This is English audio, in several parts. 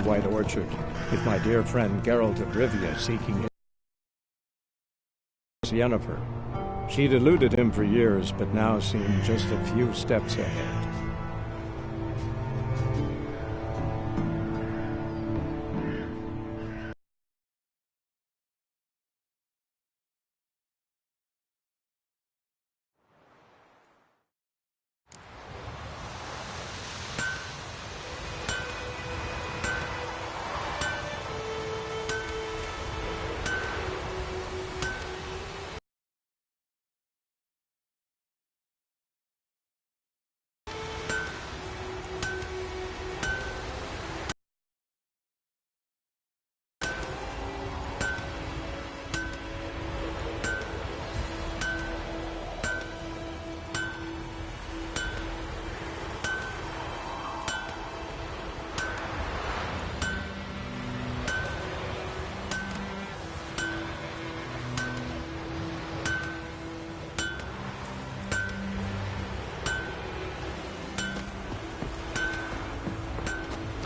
White Orchard, with my dear friend Geralt of Rivia seeking Yennefer. She'd eluded him for years, but now seemed just a few steps ahead.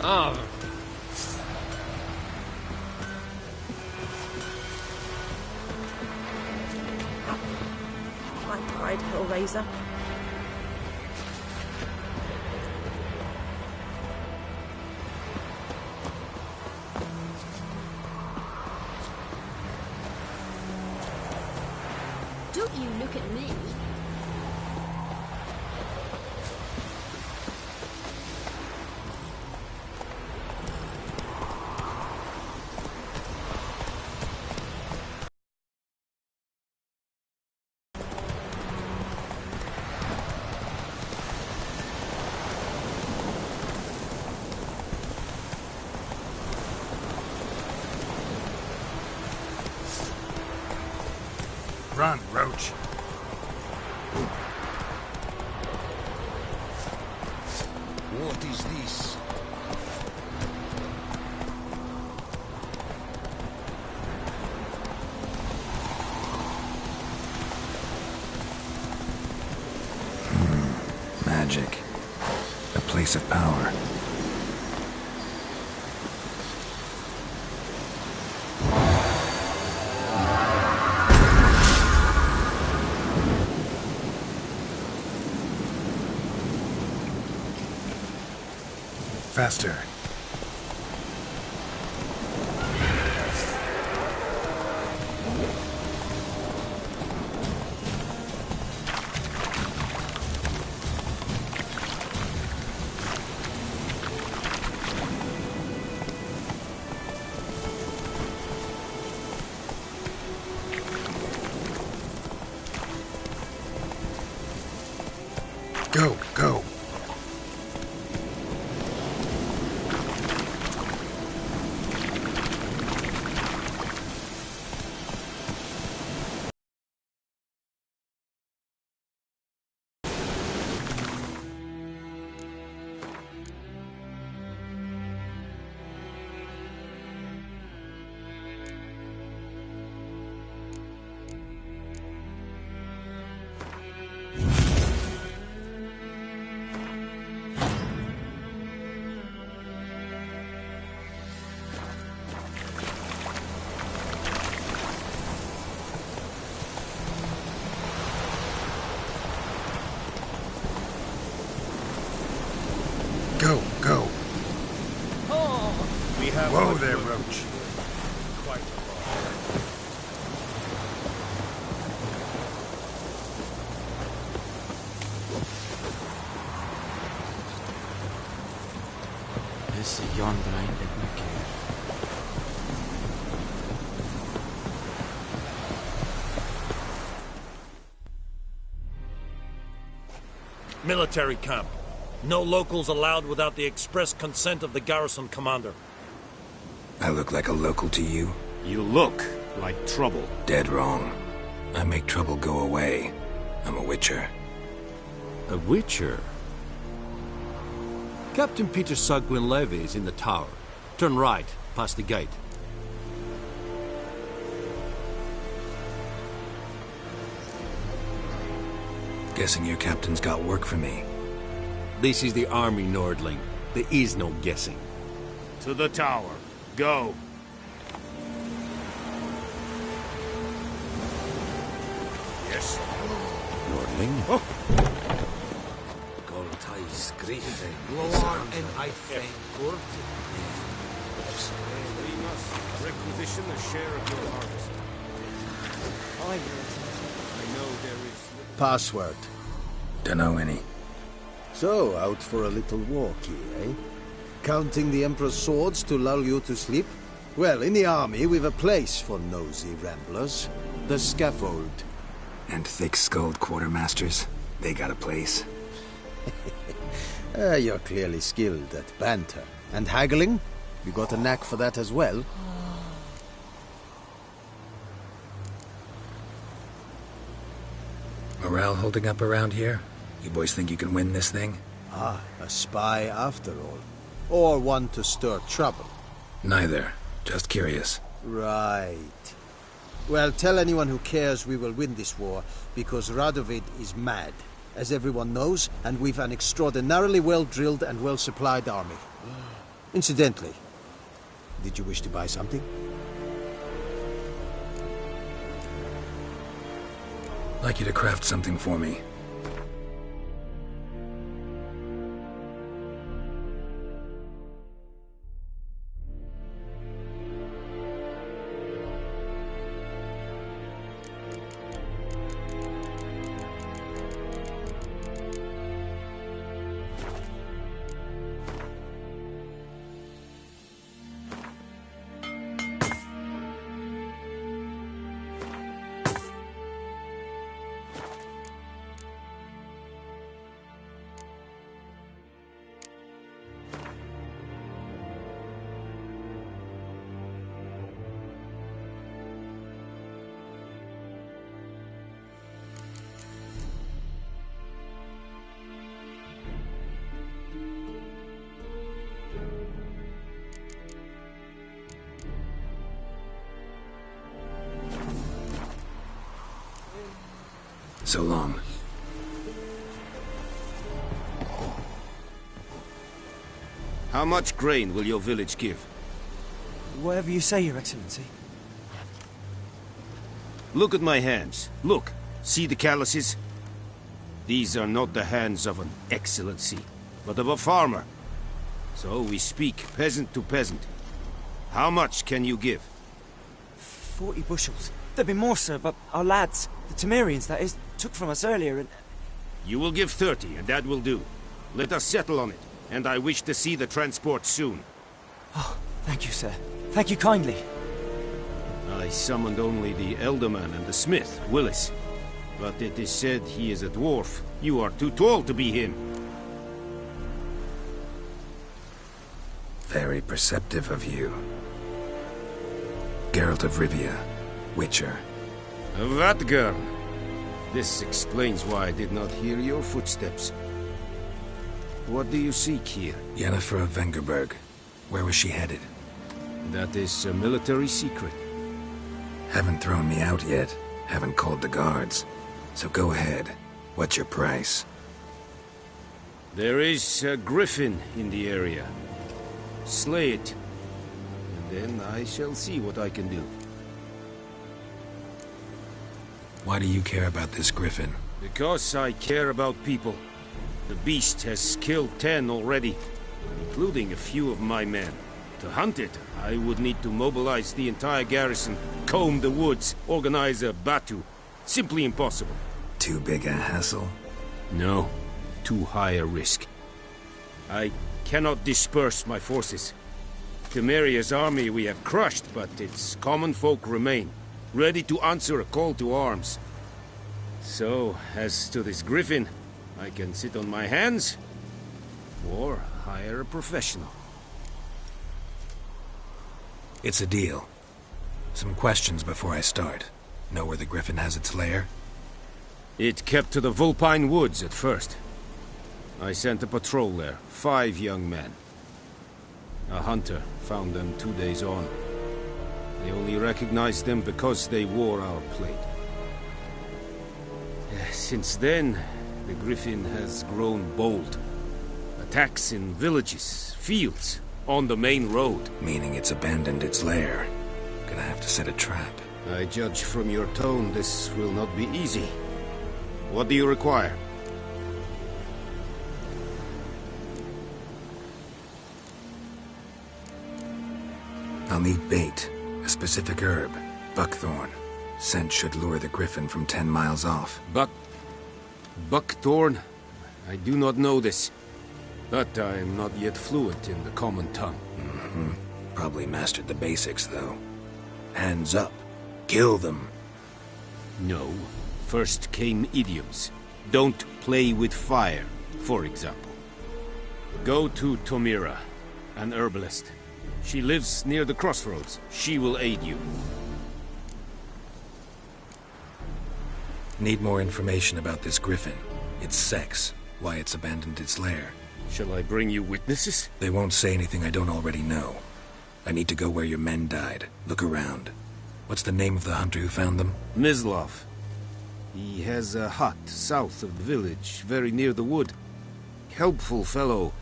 Oh. I died, Hellraiser. Don't you look at me. Run, Roach. What is this? Magic. A place of power. Faster. Go, go. Go, go. Oh, we have Whoa there, Roach. quite a lot. Esse yonder ain't let me care. Military camp. No locals allowed without the express consent of the garrison commander. I look like a local to you? You look like trouble. Dead wrong. I make trouble go away. I'm a witcher. A witcher? Captain Peter Saar Gwynleve is in the tower. Turn right, past the gate. Guessing your captain's got work for me. This is the army, Nordling. There is no guessing. To the tower. Go. Yes. Lordling? Goltais Griffin. Lord and I thank God. We must requisition a share of your harvest. I know there is... Password. Dunno any. So, out for a little walk here, eh? Counting the Emperor's swords to lull you to sleep? Well, in the army, we've a place for nosy ramblers. The scaffold. And thick-skulled quartermasters. They got a place. You're clearly skilled at banter. And haggling? You got a knack for that as well? Morale holding up around here? You boys think you can win this thing? Ah, a spy after all. Or one to stir trouble. Neither. Just curious. Right. Well, tell anyone who cares we will win this war, because Radovid is mad, as everyone knows, and we've an extraordinarily well-drilled and well-supplied army. Incidentally, did you wish to buy something? I'd like you to craft something for me. So long. How much grain will your village give? Whatever you say, Your Excellency. Look at my hands. Look. See the calluses? These are not the hands of an excellency, but of a farmer. So we speak peasant to peasant. How much can you give? 40 bushels. There'd be more, sir, but our lads, the Temerians, that is, took from us earlier and... You will give 30, and that will do. Let us settle on it, and I wish to see the transport soon. Oh, thank you, sir. Thank you kindly. I summoned only the Elderman and the smith, Willis. But it is said he is a dwarf. You are too tall to be him. Very perceptive of you. Geralt of Rivia, Witcher. Vatgern. This explains why I did not hear your footsteps. What do you seek here? Yennefer of Vengerberg. Where was she headed? That is a military secret. Haven't thrown me out yet. Haven't called the guards. So go ahead. What's your price? There is a griffin in the area. Slay it. And then I shall see what I can do. Why do you care about this griffin? Because I care about people. The beast has killed 10 already, including a few of my men. To hunt it, I would need to mobilize the entire garrison, comb the woods, organize a batu. Simply impossible. Too big a hassle? No, too high a risk. I cannot disperse my forces. Temeria's army we have crushed, but its common folk remain, ready to answer a call to arms. So, as to this griffin, I can sit on my hands, or hire a professional. It's a deal. Some questions before I start. Know where the griffin has its lair? It kept to the Vulpine Woods at first. I sent a patrol there, 5 young men. A hunter found them 2 days on. They only recognized them because they wore our plate. Since then, the griffin has grown bold. Attacks in villages, fields, On the main road. Meaning it's abandoned its lair. Gonna have to set a trap. I judge from your tone this will not be easy. What do you require? I'll need bait, a specific herb, buckthorn. Scent should lure the griffin from 10 miles off. Buckthorn? I do not know this. But I am not yet fluent in the common tongue. Probably mastered the basics, though. Hands up. Kill them. No. First came idioms. Don't play with fire, for example. Go to Tomira, an herbalist. She lives near the crossroads. She will aid you. Need more information about this griffin. Its sex, why it's abandoned its lair. Shall I bring you witnesses? They won't say anything I don't already know. I need to go where your men died. Look around. What's the name of the hunter who found them? Mislav. He has a hut south of the village, very near the wood. Helpful fellow.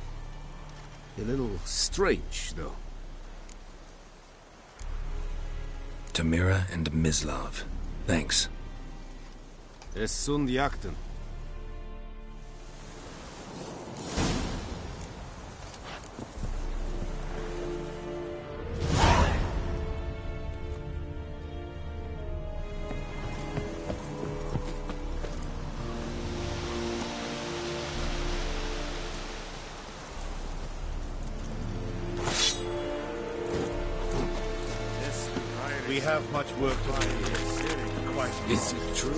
A little strange, though. Tomira and Mislav. Thanks. Es sunt jakten. We have much work to do. Quite. Is it true?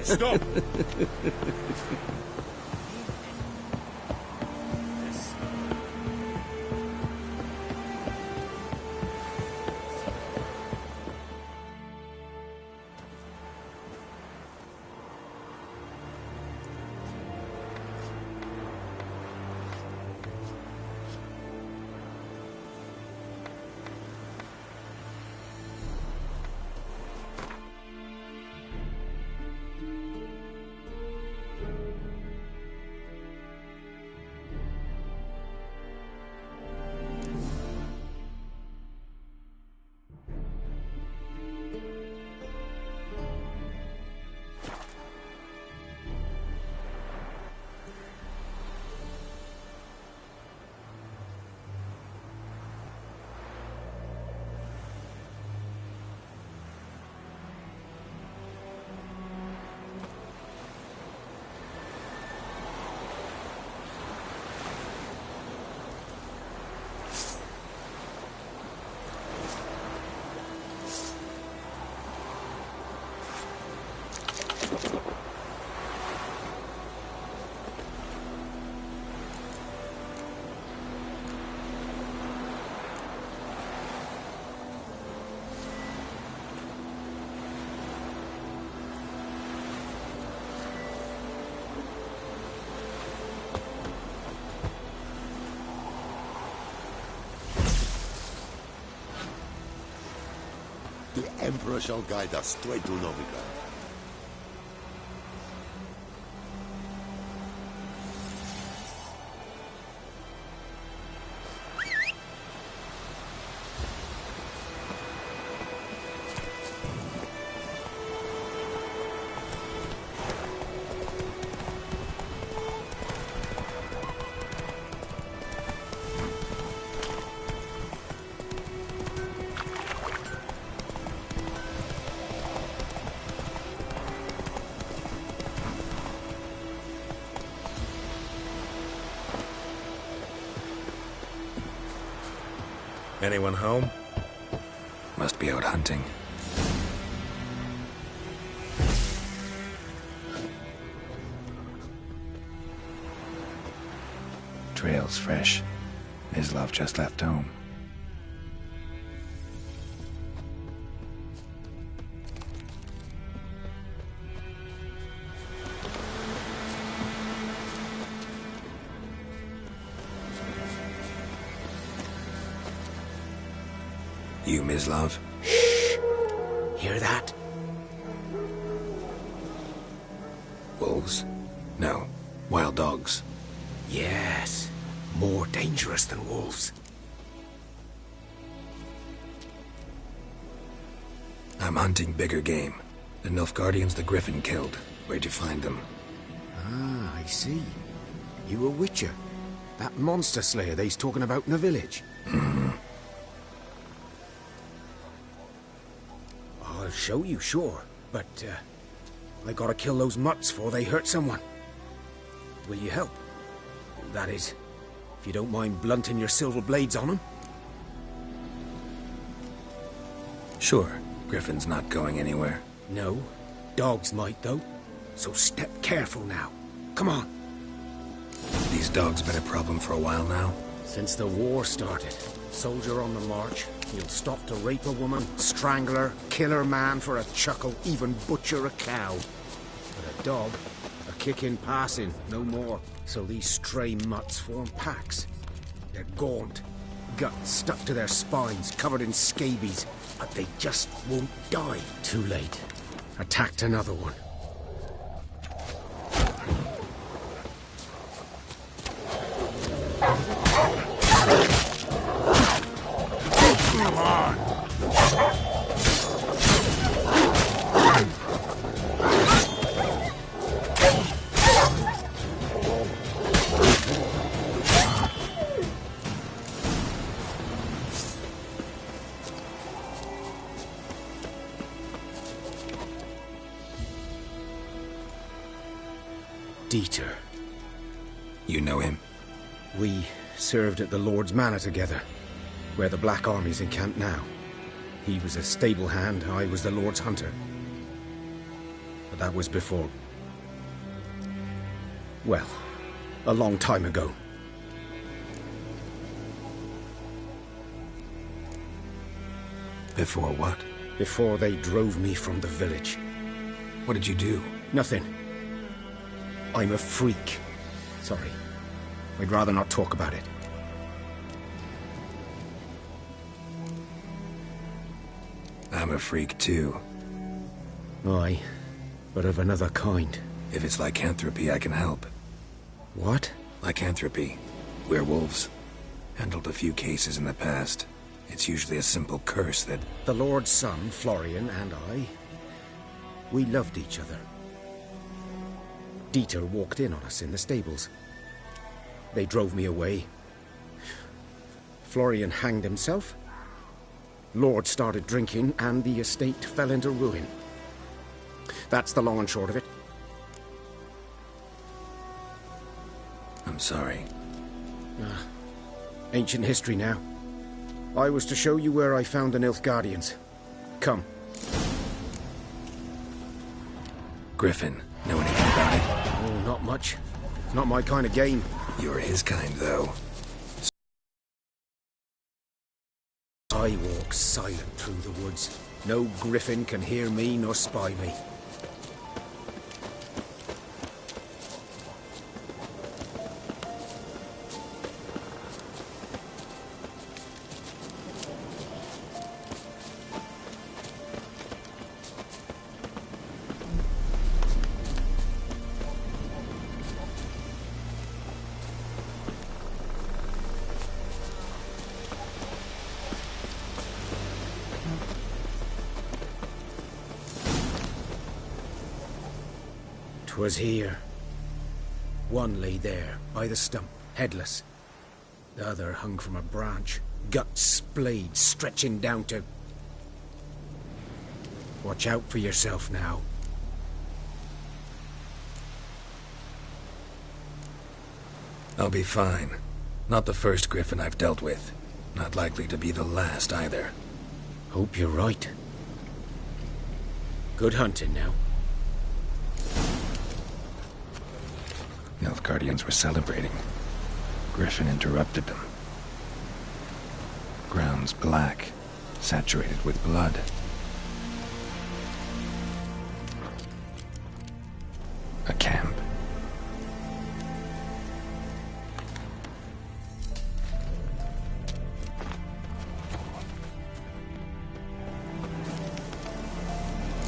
Stop! The Emperor shall guide us straight to Novigrad. Anyone home? Must be out hunting. Trail's fresh. Mislav just left home. You, Mislav? Shh! Hear that? Wolves? No. Wild dogs. Yes. More dangerous than wolves. I'm hunting bigger game. The Nilfgaardians the Griffin killed. Where'd you find them? Ah, I see. You a witcher. That monster slayer they's talking about in the village. I'll show you, sure. But, I gotta kill those mutts before they hurt someone. Will you help? That is, if you don't mind blunting your silver blades on them. Sure. Griffin's not going anywhere. No. Dogs might, though. So step careful now. Come on. These dogs been a problem for a while now? Since the war started. Soldier on the march. He'll stop to rape a woman, strangle her, kill her man for a chuckle, even butcher a cow. But a dog, a kick in passing, no more. So these stray mutts form packs. They're gaunt, guts stuck to their spines, covered in scabies, but they just won't die. Too late. Attacked another one. Come on! Dieter. You know him? We served at the Lord's Manor together, where the Black Army's encamped now. He was a stable hand, I was the Lord's hunter. But that was before... well, a long time ago. Before what? Before they drove me from the village. What did you do? Nothing. I'm a freak. Sorry. I'd rather not talk about it. I'm a freak too. Aye, but of another kind. If it's lycanthropy, I can help. What? Lycanthropy. Werewolves. Handled a few cases in the past. It's usually a simple curse that... The Lord's son, Florian, and I... we loved each other. Dieter walked in on us in the stables. They drove me away. Florian hanged himself. Lord started drinking, and the estate fell into ruin. That's the long and short of it. I'm sorry. Ancient history now. I was to show you where I found the Nilfgaardians. Come. Griffin, know anything about it? Oh, not much. Not my kind of game. You're his kind, though. I walk silent through the woods. No griffin can hear me nor spy me. Was here. One lay there, by the stump, headless. The other hung from a branch, guts splayed, stretching down to... Watch out for yourself now. I'll be fine. Not the first griffin I've dealt with. Not likely to be the last, either. Hope you're right. Good hunting now. Nilfgaardians were celebrating. Griffin interrupted them. Ground's black, saturated with blood. A camp.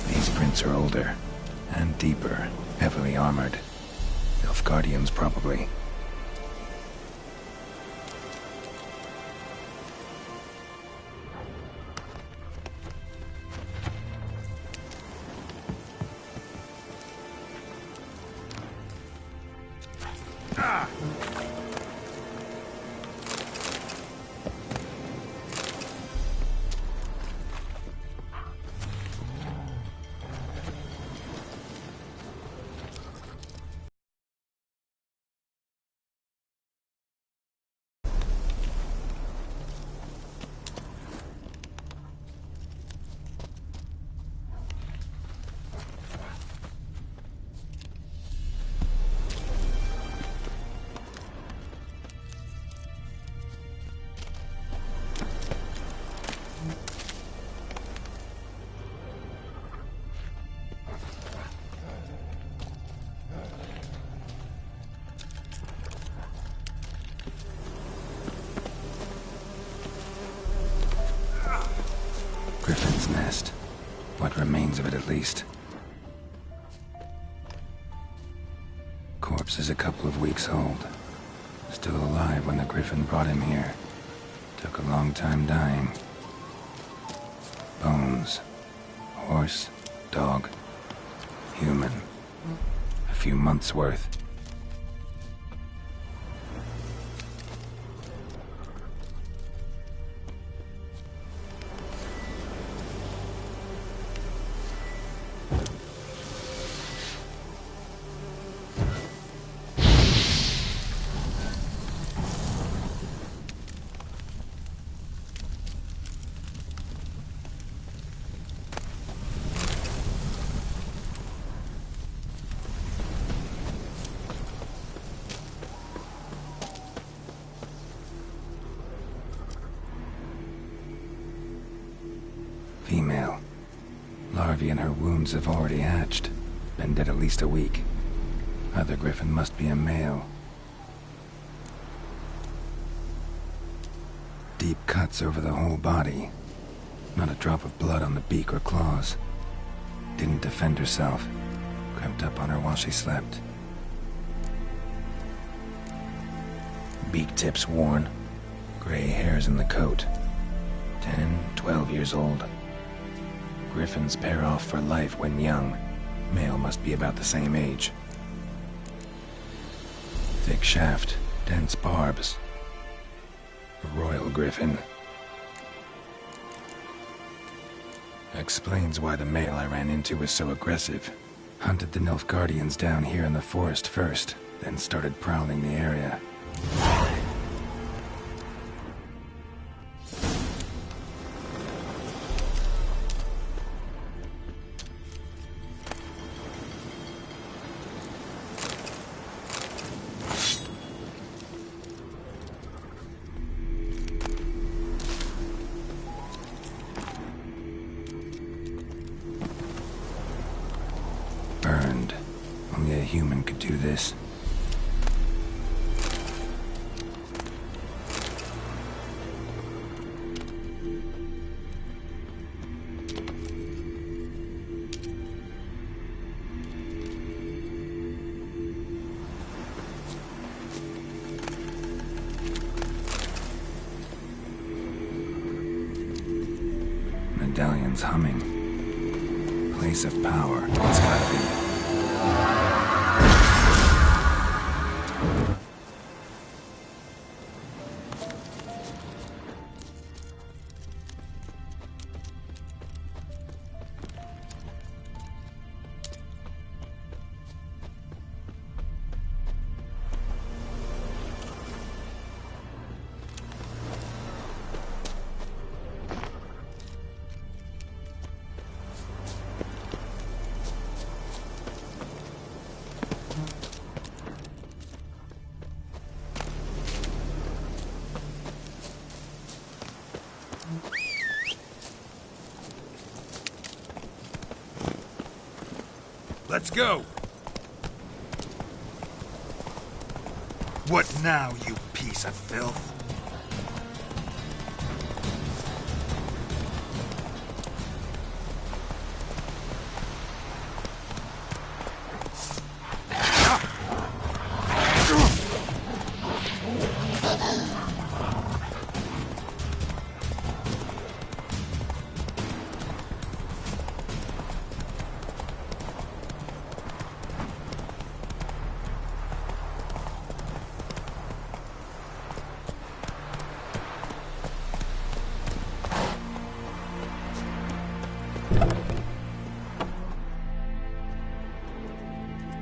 These prints are older and deeper, heavily armored. Nilfgaardians, probably. Griffin's nest. What remains of it, at least. Corpse is a couple of weeks old. Still alive when the Griffin brought him here. Took a long time dying. Bones. Horse, dog, human. A few months' worth. Female. Larvae in her wounds have already hatched. Been dead at least a week. Other Griffin must be a male. Deep cuts over the whole body. Not a drop of blood on the beak or claws. Didn't defend herself. Crept up on her while she slept. Beak tips worn. Gray hairs in the coat. 10, 12 years old. Griffins pair off for life when young. Male must be about the same age. Thick shaft, dense barbs. A royal griffin. Explains why the male I ran into was so aggressive. Hunted the Nilfgaardians down here in the forest first, then started prowling the area. Burned. Only a human could do this. Medallion's humming. Place of power. It's gotta be. Let's go! What now, you piece of filth?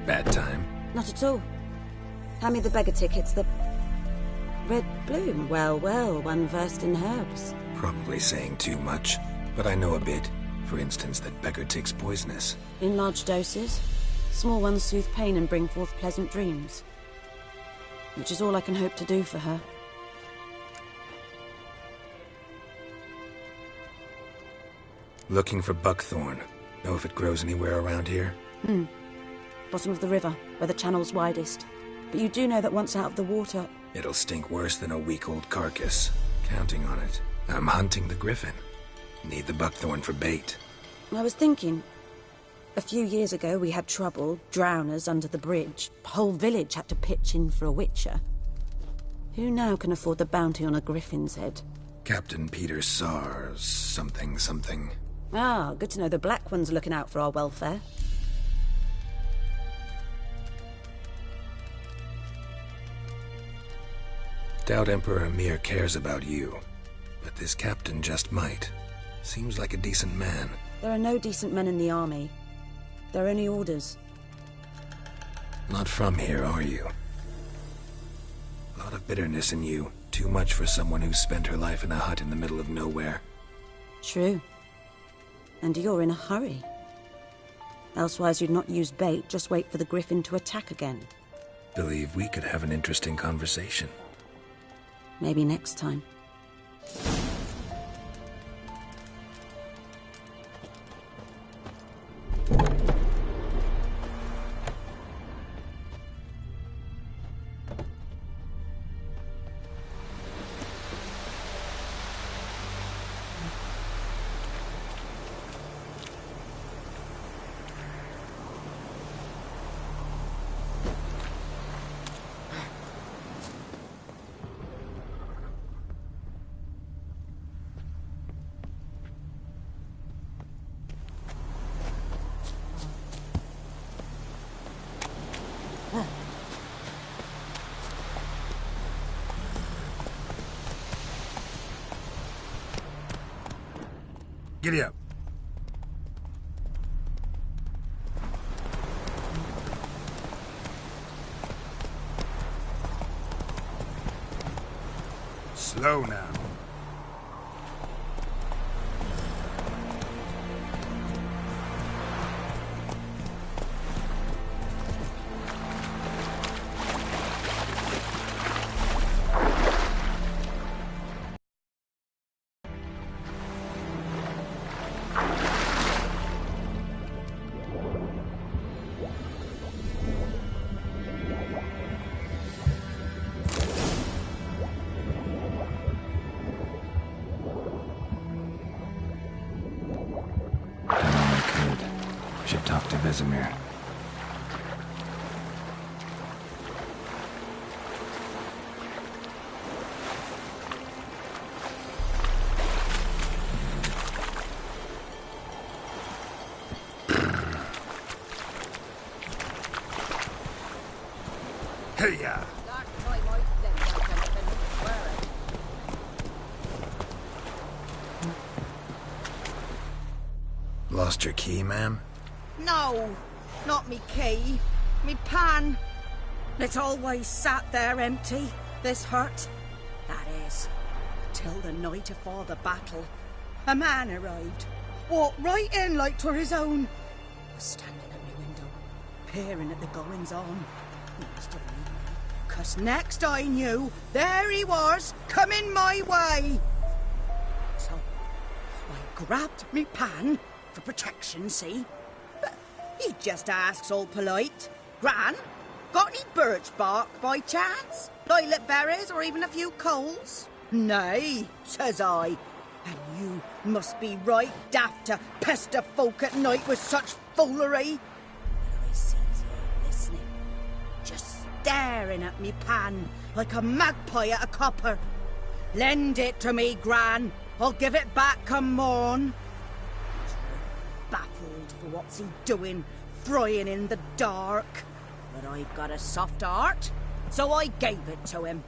Bad time? Not at all. Hand me the beggar tickets, the... Red bloom. Well, well, one versed in herbs. Probably saying too much, but I know a bit. For instance, that beggar tick's poisonous. In large doses. Small ones soothe pain and bring forth pleasant dreams. Which is all I can hope to do for her. Looking for buckthorn. Know if it grows anywhere around here? Bottom of the river, where the channel's widest. But you do know that once out of the water... It'll stink worse than a week-old carcass. Counting on it. I'm hunting the Griffin. Need the buckthorn for bait. I was thinking, a few years ago we had trouble, drowners under the bridge. Whole village had to pitch in for a witcher. Who now can afford the bounty on a griffin's head? Captain Peter Sars, something. Ah, good to know the Black One's looking out for our welfare. Doubt Emperor Emhyr cares about you, but this captain just might. Seems like a decent man. There are no decent men in the army. They're only orders. Not from here, are you? A lot of bitterness in you. Too much for someone who spent her life in a hut in the middle of nowhere. True. And you're in a hurry. Elsewise you'd not use bait, just wait for the griffin to attack again. Believe we could have an interesting conversation. Maybe next time. Giddy up. Slow now. Should talk to Vesemir. Hey-ya! Lost your key, ma'am? No, not me key. Me pan. It's always sat there empty, this hut. That is, till the night afore the battle. A man arrived, walked right in like 'twere his own. Was standing at my window, peering at the goings-on. He must have known me, 'cause next I knew, there he was, coming my way. So, I grabbed me pan, for protection, see? But he just asks all polite, Gran, got any birch bark by chance? Lilac berries or even a few coals? Nay, says I. And you must be right daft to pester folk at night with such foolery. But I sees you listening, just staring at me pan like a magpie at a copper. Lend it to me, Gran. I'll give it back come morn. Baffled for what's he doing, frying in the dark. But I've got a soft heart, so I gave it to him.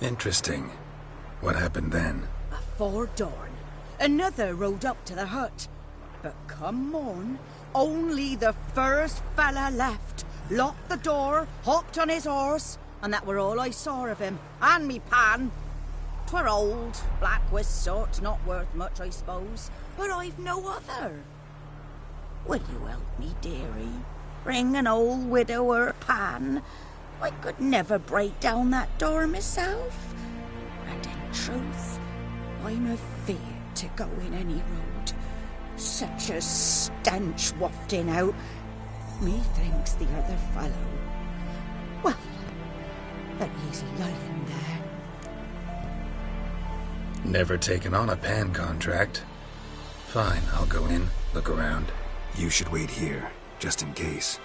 Interesting. What happened then? Afore dawn, another rode up to the hut. But come morn, only the first fella left, locked the door, hopped on his horse, and that were all I saw of him, and me pan. 'Twere old, black-wist sort, not worth much, I suppose, but I've no other. Will you help me, dearie? Bring an old widower pan. I could never break down that door myself. And in truth, I'm afeard to go in any road. Such a stench wafting out. Methinks the other fellow. Well, at He's lying there. Never taken on a pan contract. Fine, I'll go in, look around. You should wait here, just in case.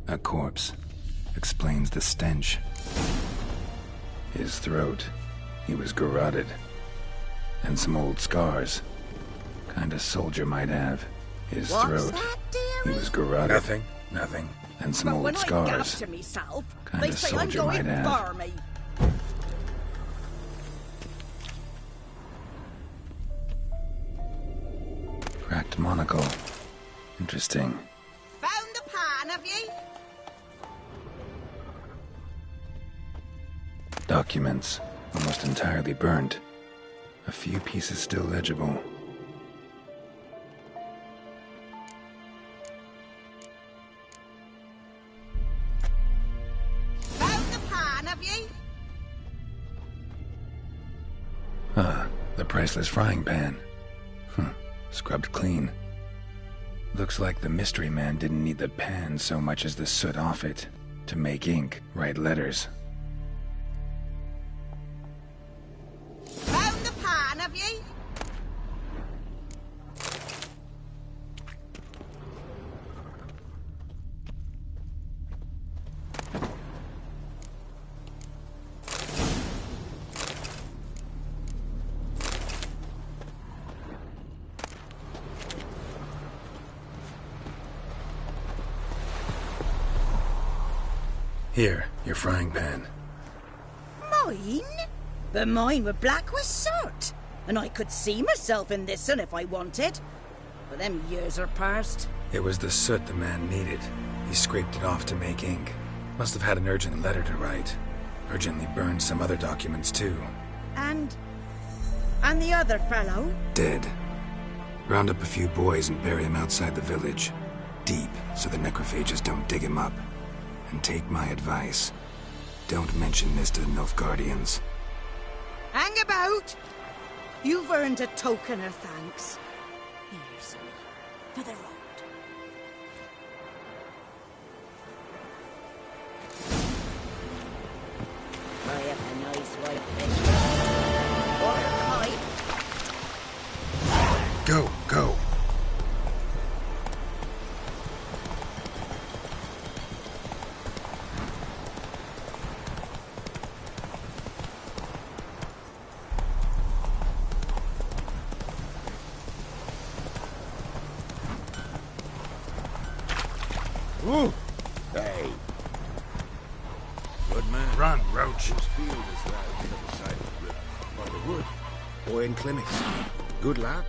A corpse. Explains the stench. His throat. He was garroted. And some old scars. Kinda soldier might have. His throat. He was garroted. Nothing. And some old scars. Kinda soldier might have. Cracked monocle. Interesting. Found the pan, have you? Documents, almost entirely burnt. A few pieces still legible. Found the pan, have you? Ah, the priceless frying pan. Scrubbed clean. Looks like the mystery man didn't need the pan so much as the soot off it. To make ink, write letters. Found the pan, have you? Here, your frying pan. Mine? But mine were black with soot. And I could see myself in this one if I wanted. But them years are past. It was the soot the man needed. He scraped it off to make ink. Must have had an urgent letter to write. Urgently burned some other documents too. And the other fellow? Dead. Round up a few boys and bury him outside the village. Deep, so the necrophages don't dig him up. And take my advice. Don't mention this to the Nilfgaardians. Hang about! You've earned a token of thanks. Here's for the road. I have a nice white fish. Or a kite. Go! Ooh! Hey! Good man. Run, Roach. Whose field is that on the other side of the river? By the wood. Boy in clinics. Good lad.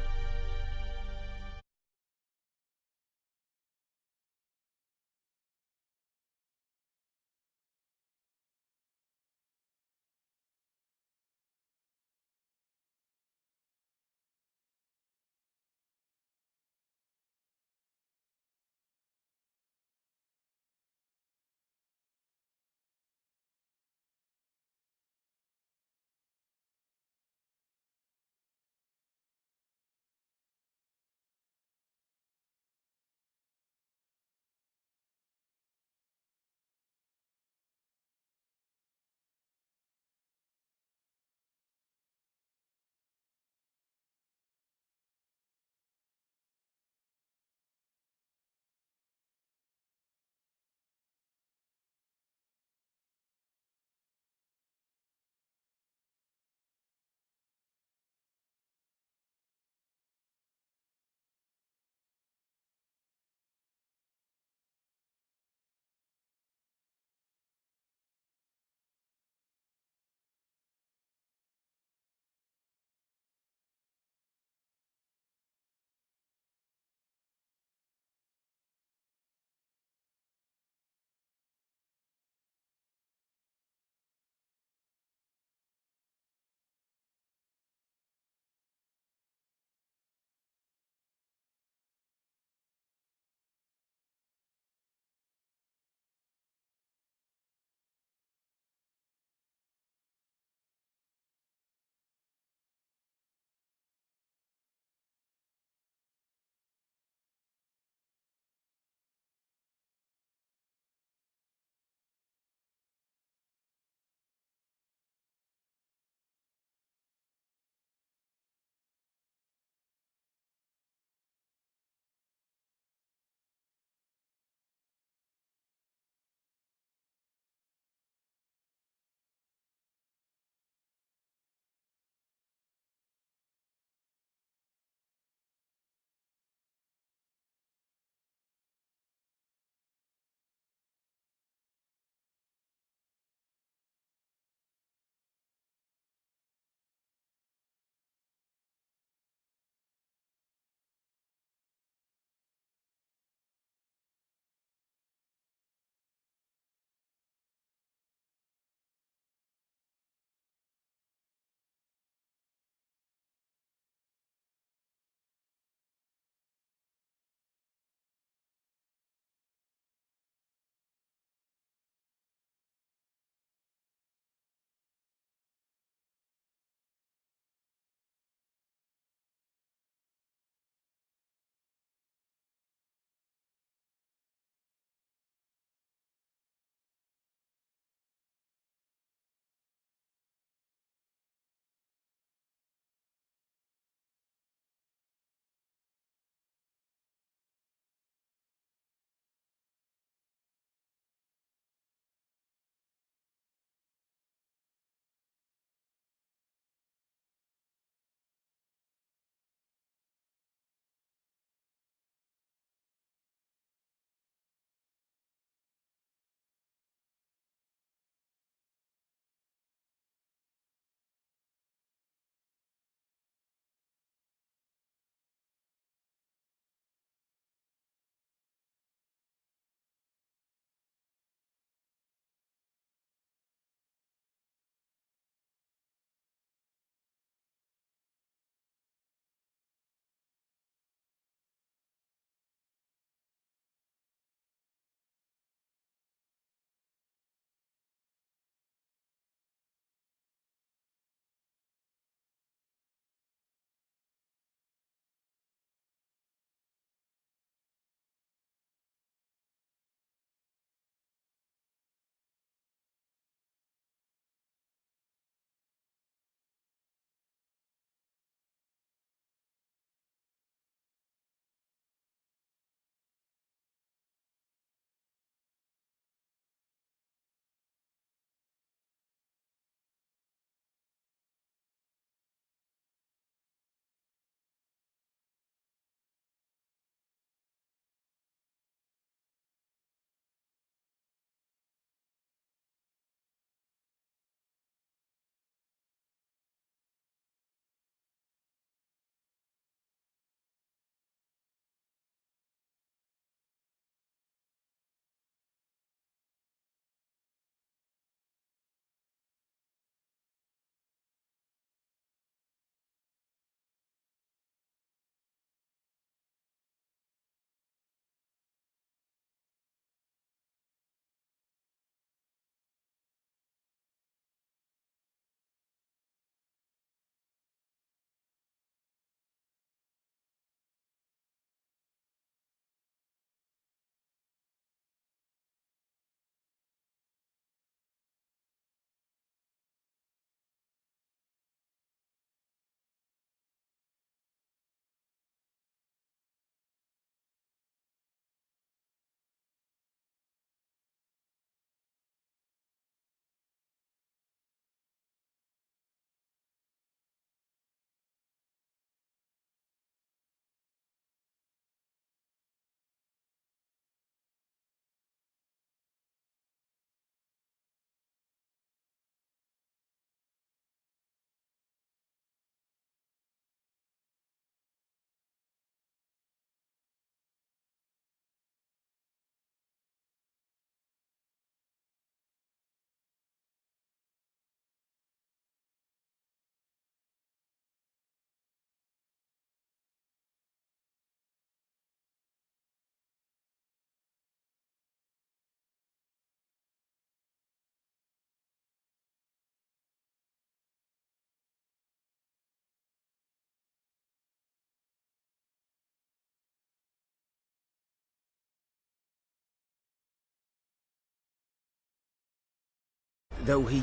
though he...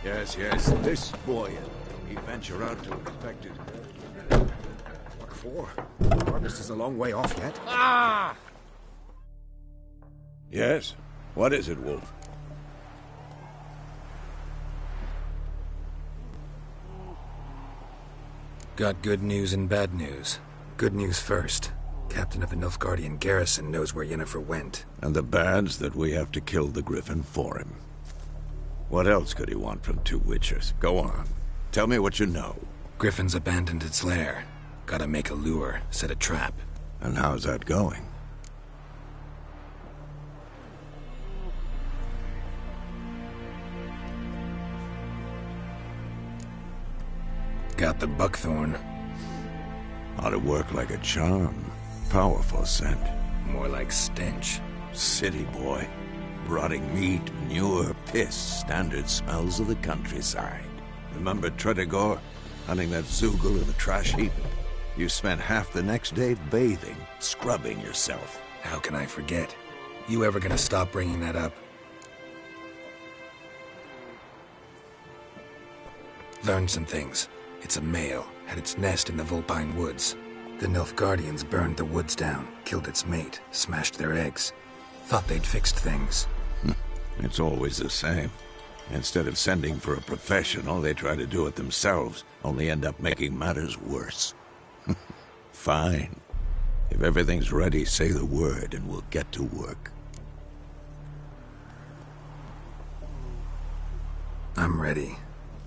Yes, this boy. He venture out to inspect it. What for? Harvest is a long way off yet. Ah! Yes? What is it, Wolf? Got good news and bad news. Good news first. Captain of the Nilfgaardian garrison knows where Yennefer went. And the bad's that we have to kill the Griffin for him. What else could he want from two witchers? Go on. Tell me what you know. Griffin's abandoned its lair. Gotta make a lure, set a trap. And how's that going? Got the buckthorn. Ought to work like a charm. Powerful scent. More like stench. City boy. Rotting meat, manure, piss, standard smells of the countryside. Remember Tretogor? Hunting that Zoogle in the trash heap? You spent half the next day bathing, scrubbing yourself. How can I forget? You ever gonna stop bringing that up? Learned some things. It's a male, had its nest in the Vulpine Woods. The Nilfgaardians burned the woods down, killed its mate, smashed their eggs. Thought they'd fixed things. It's always the same. Instead of sending for a professional, they try to do it themselves, only end up making matters worse. Fine. If everything's ready, say the word and we'll get to work. I'm ready.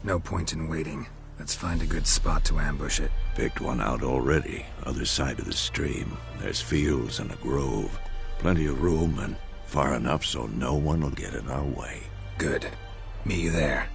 No point in waiting. Let's find a good spot to ambush it. Picked one out already. Other side of the stream. There's fields and a grove. Plenty of room and far enough so no one will get in our way. Good. Meet you there.